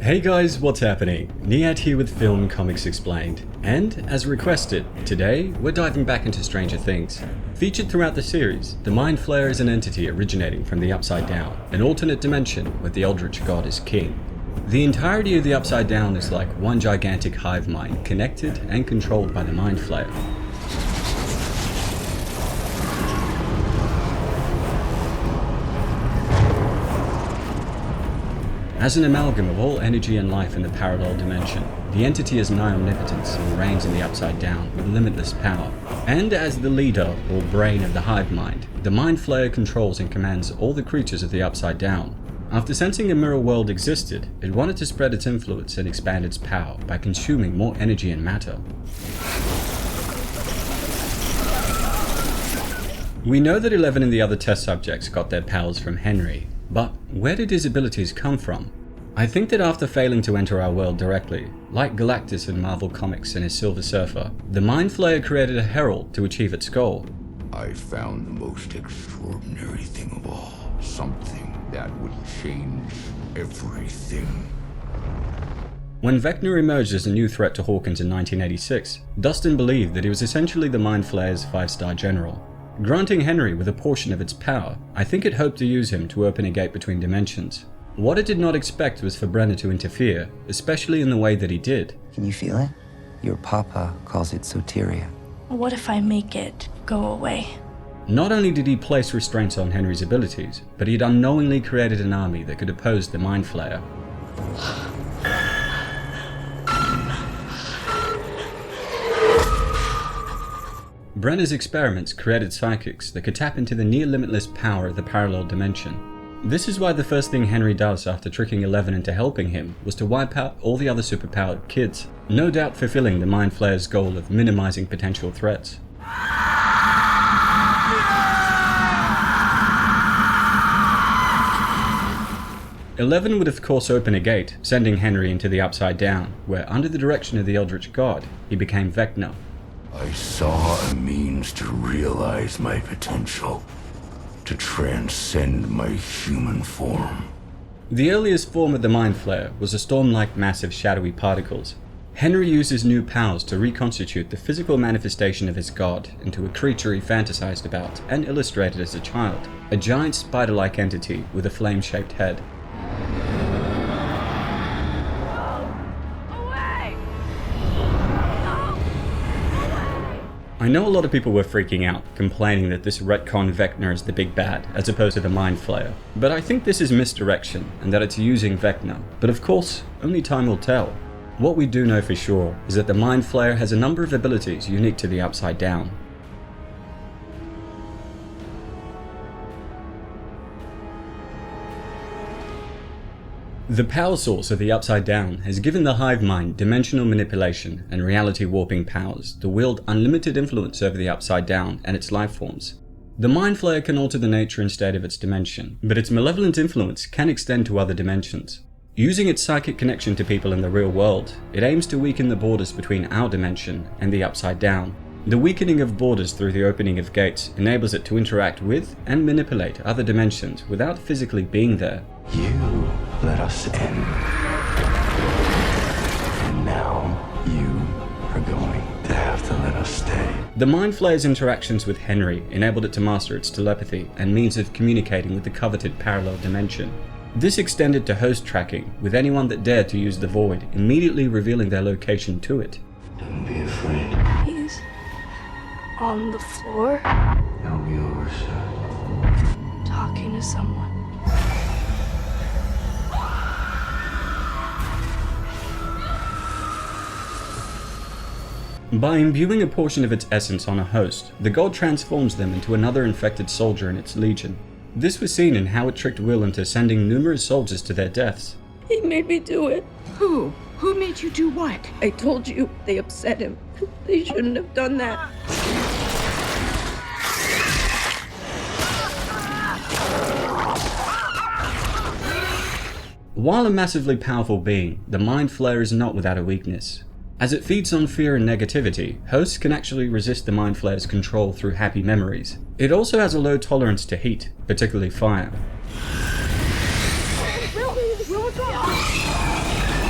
Hey guys, what's happening? Niyat here with Film Comics Explained, and as requested, today we're diving back into Stranger Things. Featured throughout the series, the Mind Flayer is an entity originating from the Upside Down, an alternate dimension where the Eldritch god is king. The entirety of the Upside Down is like one gigantic hive mind, connected and controlled by the Mind Flayer. As an amalgam of all energy and life in the parallel dimension, the entity is Nigh-Omnipotence and reigns in the Upside Down with limitless power. And as the leader, or brain of the hive mind, the Mind Flayer controls and commands all the creatures of the Upside Down. After sensing a mirror world existed, it wanted to spread its influence and expand its power by consuming more energy and matter. We know that 11 and the other test subjects got their powers from Henry, but where did his abilities come from? I think that after failing to enter our world directly, like Galactus in Marvel Comics and his Silver Surfer, the Mind Flayer created a herald to achieve its goal. I found the most extraordinary thing of all, something that would change everything. When Vecna emerged as a new threat to Hawkins in 1986, Dustin believed that he was essentially the Mind Flayer's 5-star general. Granting Henry with a portion of its power, I think it hoped to use him to open a gate between dimensions. What it did not expect was for Brenner to interfere, especially in the way that he did. Can you feel it? Your papa calls it soteria. What if I make it go away? Not only did he place restraints on Henry's abilities, but he had unknowingly created an army that could oppose the Mind Flayer. Brenner's experiments created psychics that could tap into the near-limitless power of the parallel dimension. This is why the first thing Henry does after tricking 11 into helping him was to wipe out all the other superpowered kids, no doubt fulfilling the Mind Flayer's goal of minimizing potential threats. Eleven would of course open a gate, sending Henry into the Upside Down, where under the direction of the Eldritch god, he became Vecna. I saw a means to realize my potential, to transcend my human form. The earliest form of the Mind Flayer was a storm-like mass of shadowy particles. Henry used his new powers to reconstitute the physical manifestation of his god into a creature he fantasized about and illustrated as a child, a giant spider-like entity with a flame-shaped head. I know a lot of people were freaking out, complaining that this retcon Vecna is the big bad, as opposed to the Mind Flayer, but I think this is misdirection, and that it's using Vecna, but of course, only time will tell. What we do know for sure is that the Mind Flayer has a number of abilities unique to the Upside Down. The power source of the Upside Down has given the hive mind dimensional manipulation and reality warping powers to wield unlimited influence over the Upside Down and its life forms. The Mind Flayer can alter the nature and state of its dimension, but its malevolent influence can extend to other dimensions. Using its psychic connection to people in the real world, it aims to weaken the borders between our dimension and the Upside Down. The weakening of borders through the opening of gates enables it to interact with and manipulate other dimensions without physically being there. You let us in. And now you are going to have to let us stay. The Mind Flayer's interactions with Henry enabled it to master its telepathy and means of communicating with the coveted parallel dimension. This extended to host tracking, with anyone that dared to use the void immediately revealing their location to it. Don't be afraid. He's on the floor, It'll be over soon. talking to someone. By imbuing a portion of its essence on a host, the god transforms them into another infected soldier in its legion. This was seen in how it tricked Will into sending numerous soldiers to their deaths. He made me do it. Who? Who made you do what? I told you they upset him. They shouldn't have done that. While a massively powerful being, the Mind Flayer is not without a weakness. As it feeds on fear and negativity, hosts can actually resist the Mind Flayer's control through happy memories. It also has a low tolerance to heat, particularly fire. Will, what's wrong?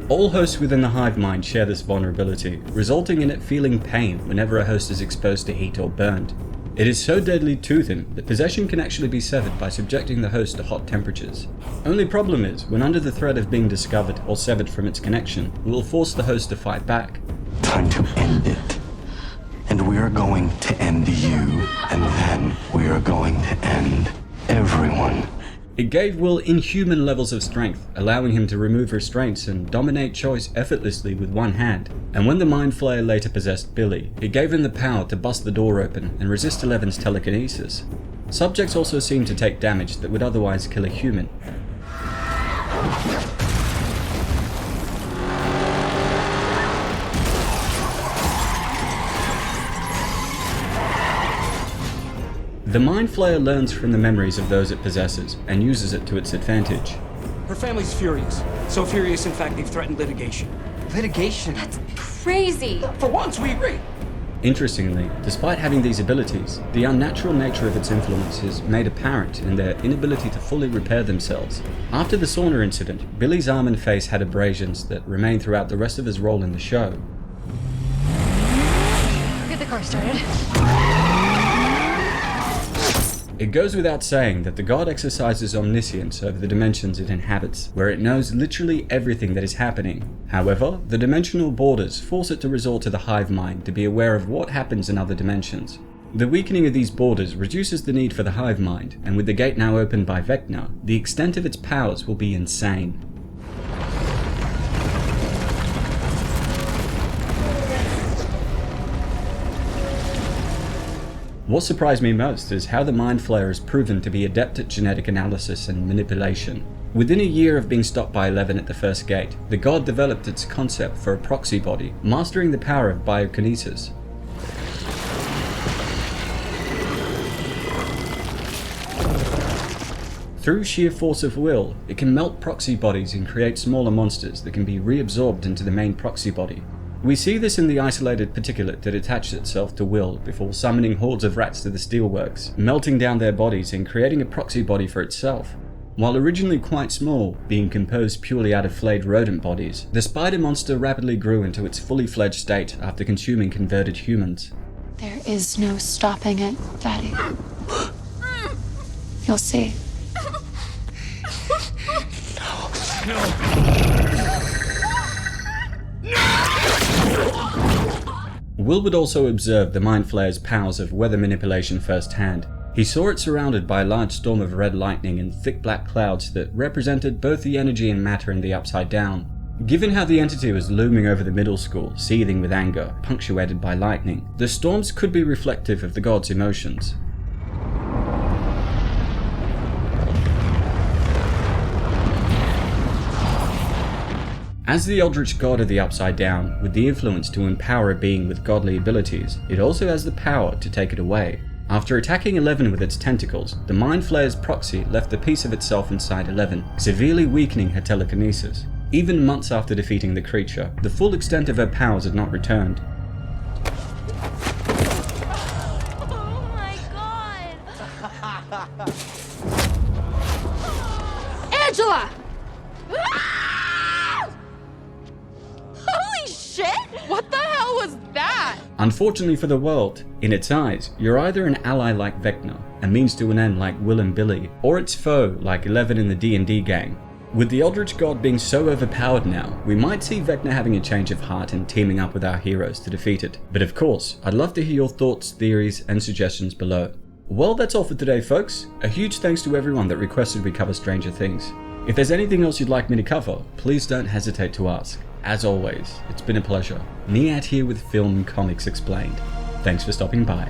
All hosts within the hive mind share this vulnerability, resulting in it feeling pain whenever a host is exposed to heat or burned. It is so deadly to them that possession can actually be severed by subjecting the host to hot temperatures. Only problem is, when under the threat of being discovered or severed from its connection, it will force the host to fight back. Time to end it. And we are going to end you, and then we are going to end everyone. It gave Will inhuman levels of strength, allowing him to remove restraints and dominate choice effortlessly with one hand. And when the Mind Flayer later possessed Billy, it gave him the power to bust the door open and resist Eleven's telekinesis. Subjects also seemed to take damage that would otherwise kill a human. The Mind Flayer learns from the memories of those it possesses and uses it to its advantage. Her family's furious. So furious, in fact, they've threatened litigation. Litigation? That's crazy. For once, we agree. Interestingly, despite having these abilities, the unnatural nature of its influence is made apparent in their inability to fully repair themselves. After the sauna incident, Billy's arm and face had abrasions that remained throughout the rest of his role in the show. Get the car started. It goes without saying that the god exercises omniscience over the dimensions it inhabits, where it knows literally everything that is happening. However, the dimensional borders force it to resort to the hive mind to be aware of what happens in other dimensions. The weakening of these borders reduces the need for the hive mind, and with the gate now opened by Vecna, the extent of its powers will be insane. What surprised me most is how the Mind Flayer is proven to be adept at genetic analysis and manipulation. Within a year of being stopped by 11 at the first gate, the god developed its concept for a proxy body, mastering the power of biokinesis. Through sheer force of will, it can melt proxy bodies and create smaller monsters that can be reabsorbed into the main proxy body. We see this in the isolated particulate that attached itself to Will before summoning hordes of rats to the steelworks, melting down their bodies and creating a proxy body for itself. While originally quite small, being composed purely out of flayed rodent bodies, the spider monster rapidly grew into its fully fledged state after consuming converted humans. There is no stopping it, Daddy. You'll see. Will would also observe the Mind Flayer's powers of weather manipulation firsthand. He saw it surrounded by a large storm of red lightning and thick black clouds that represented both the energy and matter in the Upside Down. Given how the entity was looming over the middle school, seething with anger, punctuated by lightning, the storms could be reflective of the god's emotions. As the Eldritch god of the Upside Down, with the influence to empower a being with godly abilities, it also has the power to take it away. After attacking 11 with its tentacles, the Mind Flayer's proxy left a piece of itself inside 11, severely weakening her telekinesis. Even months after defeating the creature, the full extent of her powers had not returned. Oh my god! Angela! Holy shit! What the hell was that? Unfortunately for the world, in its eyes, you're either an ally like Vecna, a means to an end like Will and Billy, or its foe like 11 in the D&D gang. With the Eldritch god being so overpowered now, we might see Vecna having a change of heart and teaming up with our heroes to defeat it. But of course, I'd love to hear your thoughts, theories, and suggestions below. Well, that's all for today, folks. A huge thanks to everyone that requested we cover Stranger Things. If there's anything else you'd like me to cover, please don't hesitate to ask. As always, it's been a pleasure. Niyat here with Film Comics Explained. Thanks for stopping by.